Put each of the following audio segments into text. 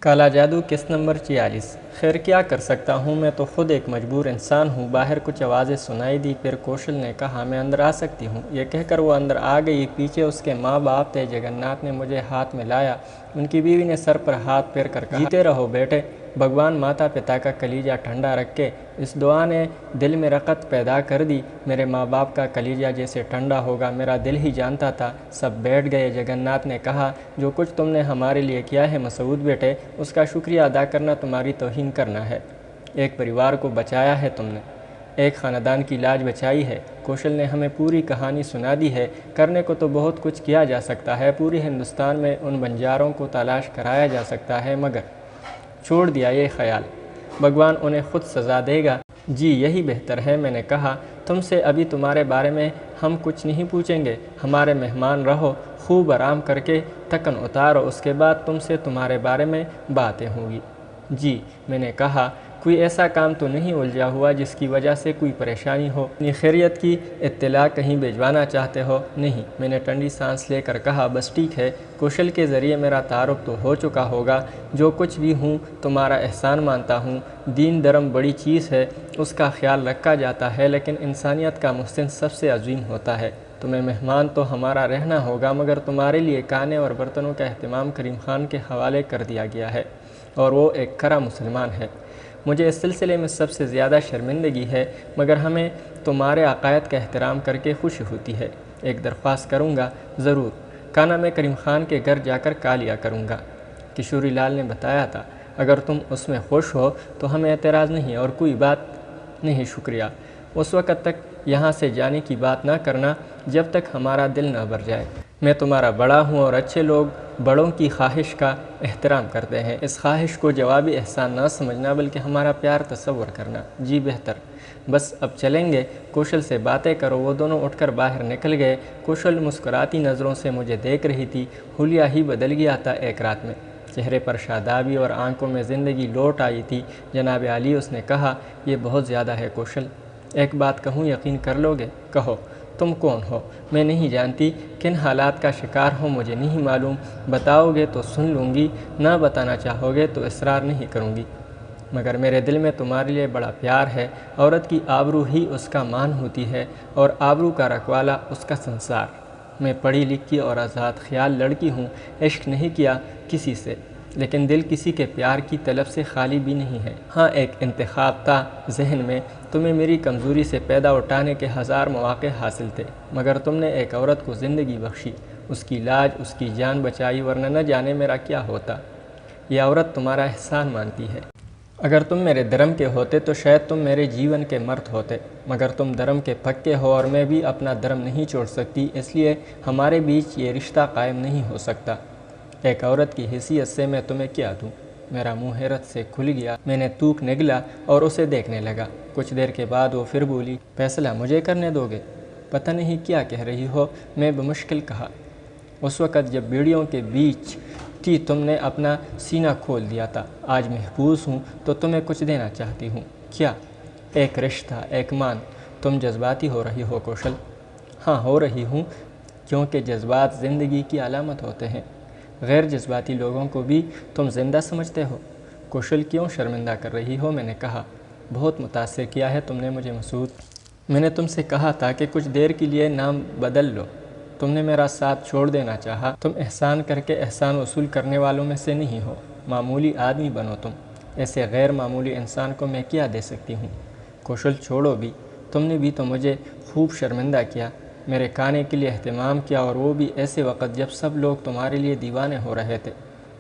کالا جادو قسط نمبر 46۔ خیر کیا کر سکتا ہوں، میں تو خود ایک مجبور انسان ہوں۔ باہر کچھ آوازیں سنائی دی، پھر کوشل نے کہا میں اندر آ سکتی ہوں۔ یہ کہہ کر وہ اندر آ گئی۔ پیچھے اس کے ماں باپ تھے۔ جگن ناتھ نے مجھے ہاتھ میں لایا۔ ان کی بیوی نے سر پر ہاتھ پھیر کر کہا جیتے رہو بیٹے، بھگوان ماتا پتا کا کلیجہ ٹھنڈا رکھے۔ اس دعا نے دل میں رقت پیدا کر دی۔ میرے ماں باپ کا کلیجہ جیسے ٹھنڈا ہوگا میرا دل ہی جانتا تھا۔ سب بیٹھ گئے۔ جگن ناتھ نے کہا جو کچھ تم نے ہمارے لیے کیا ہے مسعود بیٹے، اس کا شکریہ ادا کرنا تمہاری توہین کرنا ہے۔ ایک پریوار کو بچایا ہے تم نے، ایک خاندان کی لاج بچائی ہے۔ کوشل نے ہمیں پوری کہانی سنا دی ہے۔ کرنے کو تو بہت کچھ کیا جا سکتا ہے، پوری ہندوستان میں ان بنجاروں کو تلاش کرایا جا سکتا ہے، مگر چھوڑ دیا یہ خیال، بھگوان انہیں خود سزا دے گا۔ جی یہی بہتر ہے، میں نے کہا تم سے ابھی تمہارے بارے میں ہم کچھ نہیں پوچھیں گے، ہمارے مہمان رہو، خوب آرام کر کے تھکن اتارو، اس کے بعد تم سے تمہارے بارے میں باتیں ہوں گی۔ جی میں نے کہا کوئی ایسا کام تو نہیں الجھا ہوا جس کی وجہ سے کوئی پریشانی ہو، اپنی خیریت کی اطلاع کہیں بھجوانا چاہتے ہو؟ نہیں، میں نے ٹھنڈی سانس لے کر کہا بس ٹھیک ہے، کوشل کے ذریعے میرا تعارف تو ہو چکا ہوگا، جو کچھ بھی ہوں تمہارا احسان مانتا ہوں۔ دین دھرم بڑی چیز ہے، اس کا خیال رکھا جاتا ہے، لیکن انسانیت کا محسن سب سے عظیم ہوتا ہے۔ تمہیں مہمان تو ہمارا رہنا ہوگا، مگر تمہارے لیے کھانے اور برتنوں کا اہتمام کریم خان کے حوالے کر دیا گیا ہے، اور وہ ایک کھرا مسلمان ہے۔ مجھے اس سلسلے میں سب سے زیادہ شرمندگی ہے، مگر ہمیں تمہارے عقائد کا احترام کر کے خوشی ہوتی ہے۔ ایک درخواست کروں گا، ضرور، کھانا میں کریم خان کے گھر جا کر کھا لیا کروں گا، کشوری لال نے بتایا تھا۔ اگر تم اس میں خوش ہو تو ہمیں اعتراض نہیں، اور کوئی بات نہیں، شکریہ۔ اس وقت تک یہاں سے جانے کی بات نہ کرنا جب تک ہمارا دل نہ بھر جائے۔ میں تمہارا بڑا ہوں، اور اچھے لوگ بڑوں کی خواہش کا احترام کرتے ہیں۔ اس خواہش کو جوابی احسان نہ سمجھنا، بلکہ ہمارا پیار تصور کرنا۔ جی بہتر، بس اب چلیں گے، کوشل سے باتیں کرو۔ وہ دونوں اٹھ کر باہر نکل گئے۔ کوشل مسکراتی نظروں سے مجھے دیکھ رہی تھی۔ حلیہ ہی بدل گیا تھا ایک رات میں، چہرے پر شادابی اور آنکھوں میں زندگی لوٹ آئی تھی۔ جناب عالی، اس نے کہا یہ بہت زیادہ ہے کوشل، ایک بات کہوں یقین کر لو گے؟ کہو۔ تم کون ہو؟ میں نہیں جانتی، کن حالات کا شکار ہو مجھے نہیں معلوم، بتاؤ گے تو سن لوں گی، نہ بتانا چاہو گے تو اصرار نہیں کروں گی، مگر میرے دل میں تمہارے لیے بڑا پیار ہے۔ عورت کی آبرو ہی اس کا مان ہوتی ہے، اور آبرو کا رکھوالا اس کا سنسار۔ میں پڑھی لکھی اور آزاد خیال لڑکی ہوں، عشق نہیں کیا کسی سے، لیکن دل کسی کے پیار کی طلب سے خالی بھی نہیں ہے۔ ہاں ایک انتخاب تھا ذہن میں، تمہیں میری کمزوری سے پیدا اٹھانے کے ہزار مواقع حاصل تھے، مگر تم نے ایک عورت کو زندگی بخشی، اس کی لاج، اس کی جان بچائی، ورنہ نہ جانے میرا کیا ہوتا۔ یہ عورت تمہارا احسان مانتی ہے۔ اگر تم میرے دھرم کے ہوتے تو شاید تم میرے جیون کے مرد ہوتے، مگر تم دھرم کے پکے ہو، اور میں بھی اپنا دھرم نہیں چھوڑ سکتی، اس لیے ہمارے بیچ یہ رشتہ قائم نہیں ہو سکتا۔ ایک عورت کی حیثیت سے میں تمہیں کیا دوں؟ میرا منہ حیرت سے کھل گیا۔ میں نے تھوک نگلا اور اسے دیکھنے لگا۔ کچھ دیر کے بعد وہ پھر بولی، فیصلہ مجھے کرنے دو گے؟ پتہ نہیں کیا کہہ رہی ہو، میں بمشکل کہا۔ اس وقت جب بیڑیوں کے بیچ تھی تم نے اپنا سینہ کھول دیا تھا، آج محفوظ ہوں تو تمہیں کچھ دینا چاہتی ہوں۔ کیا؟ ایک رشتہ، ایک مان۔ تم جذباتی ہو رہی ہو کوشل۔ ہاں ہو رہی ہوں، کیونکہ جذبات زندگی کی علامت ہوتے ہیں، غیر جذباتی لوگوں کو بھی تم زندہ سمجھتے ہو۔ کوشل کیوں شرمندہ کر رہی ہو؟ میں نے کہا بہت متاثر کیا ہے تم نے مجھے مسعود، میں نے تم سے کہا تھا کہ کچھ دیر کے لیے نام بدل لو، تم نے میرا ساتھ چھوڑ دینا چاہا۔ تم احسان کر کے احسان وصول کرنے والوں میں سے نہیں ہو، معمولی آدمی بنو تم، ایسے غیر معمولی انسان کو میں کیا دے سکتی ہوں؟ کوشل چھوڑو بھی، تم نے بھی تو مجھے خوب شرمندہ کیا، میرے کھانے کے لیے اہتمام کیا، اور وہ بھی ایسے وقت جب سب لوگ تمہارے لیے دیوانے ہو رہے تھے۔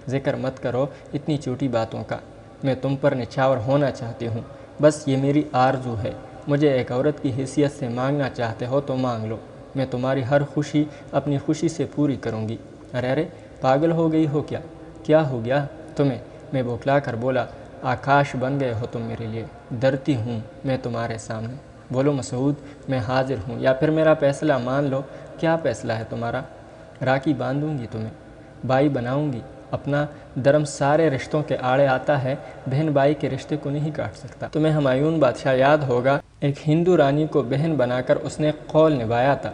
ذکر مت کرو اتنی چھوٹی باتوں کا، میں تم پر نچھاور ہونا چاہتی ہوں، بس یہ میری آرزو ہے۔ مجھے ایک عورت کی حیثیت سے مانگنا چاہتے ہو تو مانگ لو، میں تمہاری ہر خوشی اپنی خوشی سے پوری کروں گی۔ ارے پاگل ہو گئی ہو کیا؟ کیا ہو گیا تمہیں؟ میں بوکھلا کر بولا، آکاش بن گئے ہو تم میرے لیے، ڈرتی ہوں میں تمہارے سامنے۔ بولو مسعود، میں حاضر ہوں، یا پھر میرا فیصلہ مان لو۔ کیا فیصلہ ہے تمہارا؟ راکھی باندھوں گی تمہیں، بھائی بناؤں گی۔ اپنا دھرم سارے رشتوں کے آڑے آتا ہے، بہن بھائی کے رشتے کو نہیں کاٹ سکتا۔ تمہیں ہمایوں بادشاہ یاد ہوگا، ایک ہندو رانی کو بہن بنا کر اس نے قول نبھایا تھا،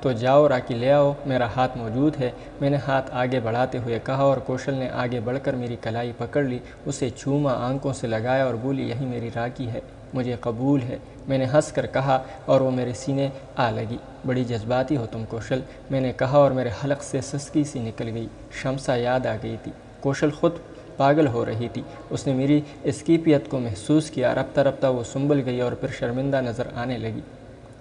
تو جاؤ راکی لے آؤ، میرا ہاتھ موجود ہے۔ میں نے ہاتھ آگے بڑھاتے ہوئے کہا اور کوشل نے آگے بڑھ کر میری کلائی پکڑ لی، اسے چوما، آنکھوں سے لگایا اور بولی یہی میری راکی ہے، مجھے قبول ہے۔ میں نے ہنس کر کہا اور وہ میرے سینے آ لگی۔ بڑی جذباتی ہو تم کوشل، میں نے کہا اور میرے حلق سے سسکی سی نکل گئی۔ شمسا یاد آ گئی تھی۔ کوشل خود پاگل ہو رہی تھی۔ اس نے میری اسکیپیت کو محسوس کیا۔ رفتہ رفتہ وہ سنبھل گئی اور پھر شرمندہ نظر آنے لگی۔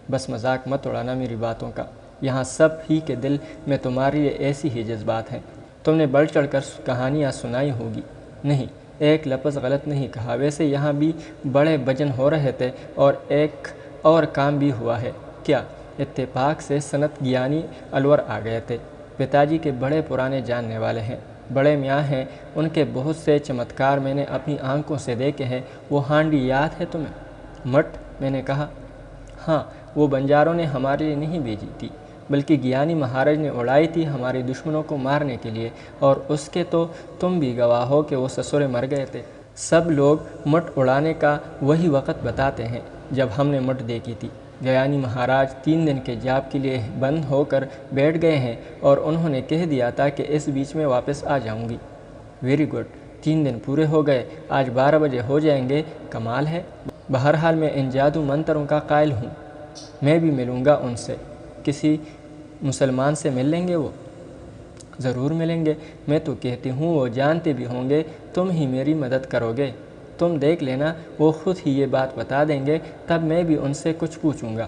بس مذاق مت اڑانا میری باتوں کا، یہاں سب ہی کے دل میں تمہارے لیے ایسی ہی جذبات ہیں۔ تم نے بڑھ چڑھ کر کہانیاں سنائی ہوگی۔ نہیں، ایک لفظ غلط نہیں کہا۔ ویسے یہاں بھی بڑے بجن ہو رہے تھے اور ایک اور کام بھی ہوا ہے۔ کیا؟ اتفاق سے سنت گیانی الور آ گئے تھے۔ پتا جی کے بڑے پرانے جاننے والے ہیں، بڑے میاں ہیں، ان کے بہت سے چمتکار میں نے اپنی آنکھوں سے دیکھے ہیں۔ وہ ہانڈی یاد ہے تمہیں؟ مٹ، میں نے کہا۔ ہاں، وہ بنجاروں نے ہمارے لیے نہیں بھیجی تھی، بلکہ گیانی مہاراج نے اڑائی تھی ہمارے دشمنوں کو مارنے کے لیے، اور اس کے تو تم بھی گواہ ہو کہ وہ سسرے مر گئے تھے۔ سب لوگ مٹ اڑانے کا وہی وقت بتاتے ہیں جب ہم نے مٹ دیکھی تھی۔ گیانی مہاراج 3 دن کے جاپ کے لیے بند ہو کر بیٹھ گئے ہیں اور انہوں نے کہہ دیا تھا کہ اس بیچ میں واپس آ جاؤں گی۔ ویری گڈ، 3 دن پورے ہو گئے، آج 12 بجے ہو جائیں گے، کمال ہے۔ بہرحال میں ان جادو منتروں کا قائل ہوں، میں بھی ملوں گا ان سے۔ کسی مسلمان سے مل لیں گے وہ؟ ضرور ملیں گے، میں تو کہتی ہوں وہ جانتے بھی ہوں گے تم ہی میری مدد کرو گے۔ تم دیکھ لینا، وہ خود ہی یہ بات بتا دیں گے، تب میں بھی ان سے کچھ پوچھوں گا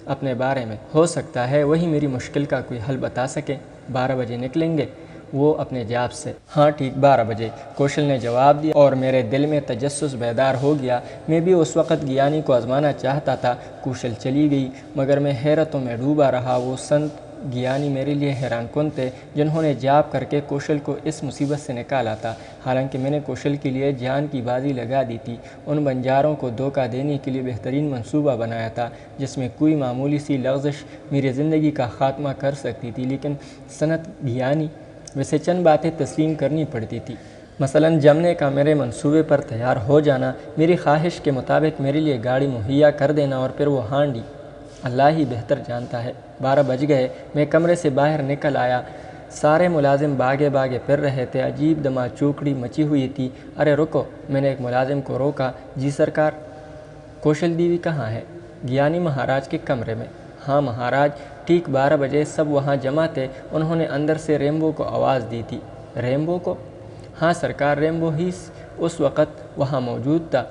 اپنے بارے میں، ہو سکتا ہے وہی میری مشکل کا کوئی حل بتا سکیں۔ 12 بجے نکلیں گے وہ اپنے جاپ سے؟ ہاں ٹھیک 12 بجے، کوشل نے جواب دیا اور میرے دل میں تجسس بیدار ہو گیا۔ میں بھی اس وقت گیانی کو آزمانا چاہتا تھا۔ کوشل چلی گئی، مگر میں حیرتوں میں ڈوبا رہا۔ وہ سنت گیانی میرے لیے حیران کن تھے جنہوں نے جاپ کر کے کوشل کو اس مصیبت سے نکالا تھا، حالانکہ میں نے کوشل کے لیے جان کی بازی لگا دی تھی۔ ان بنجاروں کو دھوکہ دینے کے لیے بہترین منصوبہ بنایا تھا جس میں کوئی معمولی سی لغزش میری زندگی کا خاتمہ کر سکتی تھی، لیکن سنت گیانی ویسے چند باتیں تسلیم کرنی پڑتی تھی، مثلاً جمنے کا میرے منصوبے پر تیار ہو جانا، میری خواہش کے مطابق میرے لیے گاڑی مہیا کر دینا، اور پھر وہ ہانڈی۔ اللہ ہی بہتر جانتا ہے۔ 12 بج گئے، میں کمرے سے باہر نکل آیا۔ سارے ملازم باغے باغے پھر رہے تھے، عجیب دما چوکڑی مچی ہوئی تھی۔ ارے رکو، میں نے ایک ملازم کو روکا۔ جی سرکار، کوشل دیوی کہاں ہے؟ گیانی مہاراج کے کمرے میں۔ ہاں مہاراج۔ ٹھیک 12 بجے سب وہاں جمع تھے۔ انہوں نے اندر سے ریمبو کو آواز دی تھی۔ ریمبو کو؟ ہاں سرکار، ریمبو ہی اس وقت وہاں موجود تھا،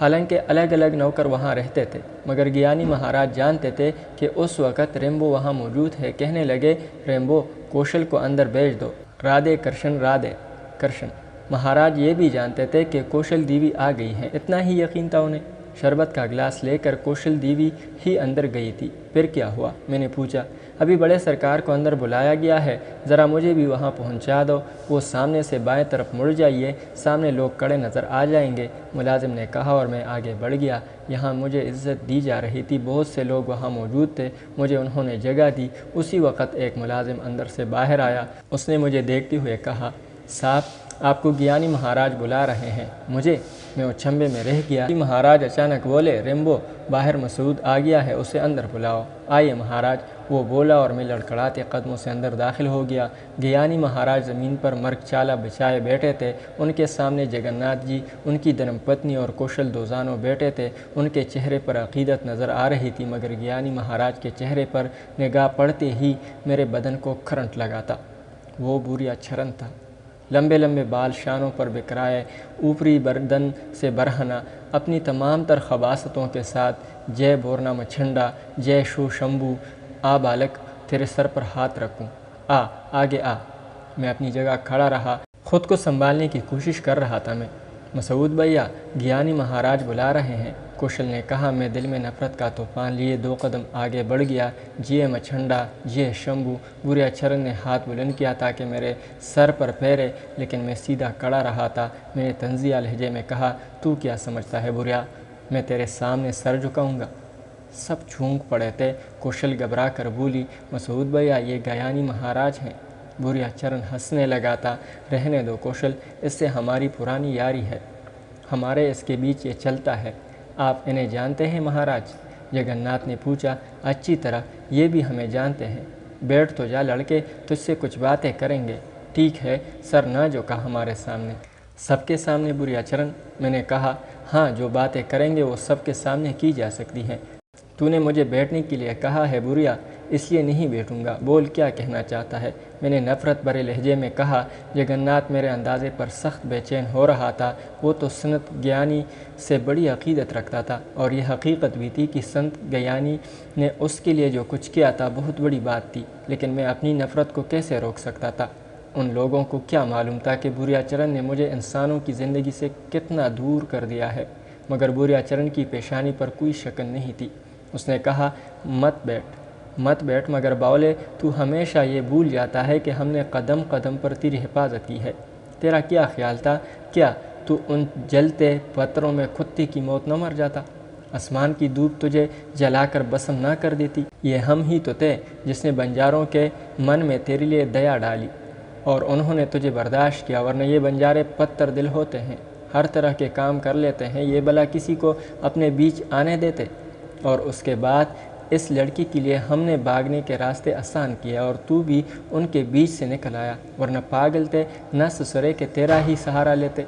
حالانکہ الگ الگ نوکر وہاں رہتے تھے، مگر گیانی مہاراج جانتے تھے کہ اس وقت ریمبو وہاں موجود ہے۔ کہنے لگے، ریمبو، کوشل کو اندر بھیج دو۔ رادھے کرشن، رادھے کرشن۔ مہاراج یہ بھی جانتے تھے کہ کوشل دیوی آ گئی ہے، اتنا ہی یقین تھا انہیں۔ شربت کا گلاس لے کر کوشل دیوی ہی اندر گئی تھی۔ پھر کیا ہوا؟ میں نے پوچھا۔ ابھی بڑے سرکار کو اندر بلایا گیا ہے، ذرا مجھے بھی وہاں پہنچا دو۔ وہ سامنے سے بائیں طرف مڑ جائیے، سامنے لوگ کڑے نظر آ جائیں گے، ملازم نے کہا، اور میں آگے بڑھ گیا۔ یہاں مجھے عزت دی جا رہی تھی، بہت سے لوگ وہاں موجود تھے، مجھے انہوں نے جگہ دی۔ اسی وقت ایک ملازم اندر سے باہر آیا۔ اس نے مجھے دیکھتے ہوئے کہا، صاحب، آپ کو گیانی مہاراج بلا رہے ہیں۔ مجھے؟ میں اچھمبے میں رہ گیا۔ مہاراج اچانک بولے، ریمبو، باہر مسعود آ گیا ہے، اسے اندر بلاؤ۔ آئیے مہاراج، وہ بولا اور میں لڑکھڑاتے قدموں سے اندر داخل ہو گیا۔ گیانی مہاراج زمین پر مرگ چالا بچھائے بیٹھے تھے۔ ان کے سامنے جگن ناتھ جی، ان کی دھرم پتنی اور کوشل دوزانوں بیٹھے تھے۔ ان کے چہرے پر عقیدت نظر آ رہی تھی، مگر گیانی مہاراج کے چہرے پر نگاہ پڑتے ہی میرے بدن کو کرنٹ لگا تھا۔ وہ بوریا چرن تھا، لمبے لمبے بال شانوں پر بکھرائے، اوپری گردن سے برہنہ، اپنی تمام تر خباستوں کے ساتھ۔ جے بورنا مچھنڈا، جے شو شمبو، آ بالک، تیرے سر پر ہاتھ رکھوں، آ آگے آ۔ میں اپنی جگہ کھڑا رہا، خود کو سنبھالنے کی کوشش کر رہا تھا میں۔ مسعود بھیا، گیانی مہاراج بلا رہے ہیں، کوشل نے کہا۔ میں دل میں نفرت کا طوفان لیے 2 قدم آگے بڑھ گیا۔ جے مچھنڈا، جے شمبو۔ بوریا چرن نے ہاتھ بلند کیا تاکہ میرے سر پر پھیرے، لیکن میں سیدھا کھڑا رہا تھا۔ میں نے طنزیہ لہجے میں کہا، تو کیا سمجھتا ہے بوریا، میں تیرے سامنے سر جھکاؤں گا؟ سب چونک پڑے تھے۔ کوشل گھبرا کر بولی، مسعود بھیا، یہ گیانی مہاراج ہیں۔ بوریا چرن ہنسنے لگا تھا۔ رہنے دو کوشل، اس سے ہماری پرانی یاری ہے، ہمارے اس کے بیچ یہ چلتا ہے۔ آپ انہیں جانتے ہیں مہاراج؟ جگن ناتھ نے پوچھا، اچھی طرح، یہ بھی ہمیں جانتے ہیں۔ بیٹھ تو جا لڑکے، تجھ سے کچھ باتیں کریں گے۔ ٹھیک ہے، سر نہ جھکا ہمارے سامنے۔ سب کے سامنے بوریا چرن؟ میں نے کہا، ہاں، جو باتیں کریں گے وہ سب کے سامنے کی جا سکتی ہیں۔ تو نے مجھے بیٹھنے کے لیے کہا ہے بوریا، اس لیے نہیں بیٹھوں گا۔ بول، کیا کہنا چاہتا ہے؟ میں نے نفرت بھرے لہجے میں کہا۔ جگن ناتھ میرے اندازے پر سخت بے چین ہو رہا تھا۔ وہ تو سنت گیانی سے بڑی عقیدت رکھتا تھا، اور یہ حقیقت بھی تھی کہ سنت گیانی نے اس کے لیے جو کچھ کیا تھا بہت بڑی بات تھی، لیکن میں اپنی نفرت کو کیسے روک سکتا تھا؟ ان لوگوں کو کیا معلوم تھا کہ بوریا چرن نے مجھے انسانوں کی زندگی سے کتنا دور کر دیا ہے؟ مگر بوریا چرن کی پیشانی پر کوئی شکن نہیں تھی۔ اس نے کہا، مت بیٹھ، مگر باولے، تو ہمیشہ یہ بھول جاتا ہے کہ ہم نے قدم قدم پر تیری حفاظت کی ہے۔ تیرا کیا خیال تھا؟ کیا تو ان جلتے پتھروں میں کتے کی موت نہ مر جاتا؟ آسمان کی دھوپ تجھے جلا کر بسم نہ کر دیتی؟ یہ ہم ہی تو تھے جس نے بنجاروں کے من میں تیرے لیے دیا ڈالی، اور انہوں نے تجھے برداشت کیا، ورنہ یہ بنجارے پتھر دل ہوتے ہیں، ہر طرح کے کام کر لیتے ہیں، یہ بلا کسی کو اپنے بیچ آنے دیتے؟ اور اس کے بعد اس لڑکی کے لیے ہم نے بھاگنے کے راستے آسان کیے، اور تو بھی ان کے بیچ سے نکل آیا، ورنہ پاگل تھے نہ سسرے کہ تیرا ہی سہارا لیتے۔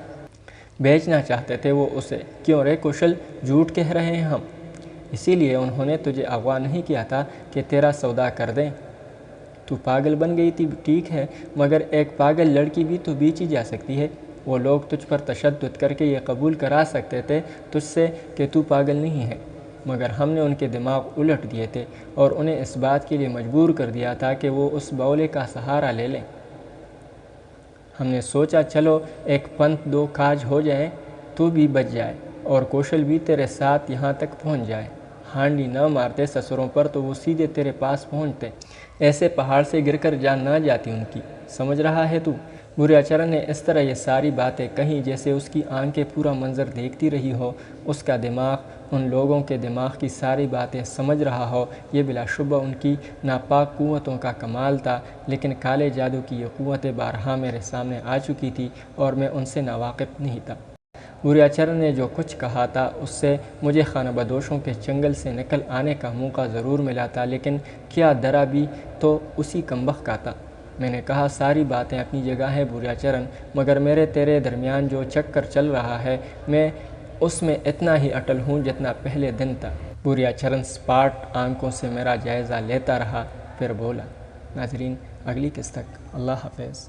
بیچنا چاہتے تھے وہ اسے۔ کیوں رے کوشل، جھوٹ کہہ رہے ہیں ہم؟ اسی لیے انہوں نے تجھے اغوا نہیں کیا تھا کہ تیرا سودا کر دیں۔ تو پاگل بن گئی تھی، ٹھیک ہے، مگر ایک پاگل لڑکی بھی تو بیچی جا سکتی ہے۔ وہ لوگ تجھ پر تشدد کر کے یہ قبول کرا سکتے تھے تجھ سے کہ تو پاگل نہیں ہے، مگر ہم نے ان کے دماغ الٹ دیے تھے اور انہیں اس بات کے لیے مجبور کر دیا تھا کہ وہ اس بولے کا سہارا لے لیں۔ ہم نے سوچا چلو ایک پنت دو کاج ہو جائے، تو بھی بچ جائے اور کوشل بھی تیرے ساتھ یہاں تک پہنچ جائے۔ ہانڈی نہ مارتے سسروں پر تو وہ سیدھے تیرے پاس پہنچتے، ایسے پہاڑ سے گر کر جان نہ جاتی ان کی۔ سمجھ رہا ہے تو؟ بوریا چرن نے اس طرح یہ ساری باتیں کہیں جیسے اس کی آنکھیں پورا منظر دیکھتی رہی ہو، اس کا دماغ ان لوگوں کے دماغ کی ساری باتیں سمجھ رہا ہو۔ یہ بلا شبہ ان کی ناپاک قوتوں کا کمال تھا، لیکن کالے جادو کی یہ قوتیں بارہا میرے سامنے آ چکی تھی اور میں ان سے ناواقف نہیں تھا۔ بوریا چرن نے جو کچھ کہا تھا اس سے مجھے خانہ بدوشوں کے چنگل سے نکل آنے کا موقع ضرور ملا تھا، لیکن کیا درا بھی تو اسی کمبخت کا تھا۔ میں نے کہا، ساری باتیں اپنی جگہ ہے بوریا چرن، مگر میرے تیرے درمیان جو چکر چل رہا ہے میں اس میں اتنا ہی اٹل ہوں جتنا پہلے دن تھا۔ بوریا چرن سپاٹ آنکھوں سے میرا جائزہ لیتا رہا، پھر بولا۔ ناظرین، اگلی قسط تک اللہ حافظ۔